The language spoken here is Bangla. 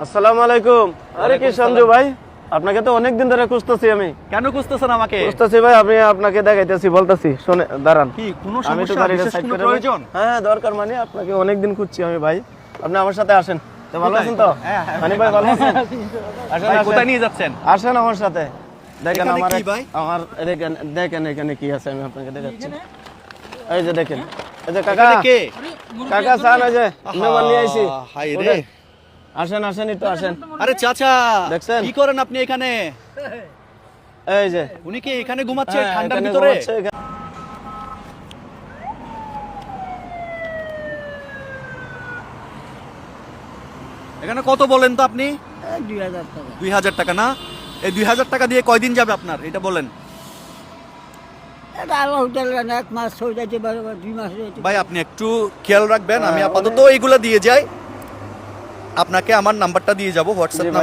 আসসালামু আলাইকুম। আরে কি সঞ্জু ভাই, আপনাকে তো অনেক দিন ধরে খুঁজতেছি আমি। কেন খুঁজতেছেন আমাকে? খুঁজতেছি ভাই, আমি আপনাকে দেখাইতেছি, বলতেছি শুনে দাঁড়ান। কি কোনো আমি তো সমস্যা, গাড়িটা বিশেষ সাইড কোনো করে প্রয়োজন? হ্যাঁ দরকার, মানে আপনাকে অনেক দিন খুঁজছি আমি ভাই। আপনি আমার সাথে আসেন। তো ভালো কোথায়? আছেন তো? হ্যাঁ, মানে ভাই ভালো আছেন? আসেন ভাই, আসেন। কোথায় নিয়ে যাচ্ছেন? আসেন আমার সাথে। দেখেন এখানে আমার কি ভাই? আমার দেখেন দেখেন এখানে কি আছে, আমি আপনাকে দেখাচ্ছি। এই যে দেখেন, এই যে কাকা, এখানে কে? কাকা সান, এই যে মেহমান নিয়ে আইছি। হাই রে। ওঠেন। আসেন আসেন, একটু আসেন। আরে চাচা, দেখছেন? কি করেন আপনি এখানে? এই যে উনি কি এখানে ঘুমাচ্ছে হ্যাঁ, ঠান্ডার এখানে ভিতরে? ঘুমাচ্ছে, এখানে। এখানে কত বলেন তো আপনি? 2000 টাকা। 2000 টাকা না? এই 2000 টাকা দিয়ে কয়দিন যাবে আপনার, এটা বলেন। এটা আমার হোটেল এক মাস হয়ে যাইতে পারে বা 2 মাস হয়ে যাইতে পারে। ভাই আপনি একটু খেয়াল রাখবেন, আমি আপাতত এইগুলা দিয়ে যাই, আপনাকে আমার নাম্বারটা দিয়ে যাব, হোয়াটসঅ্যাপ জি ভাই।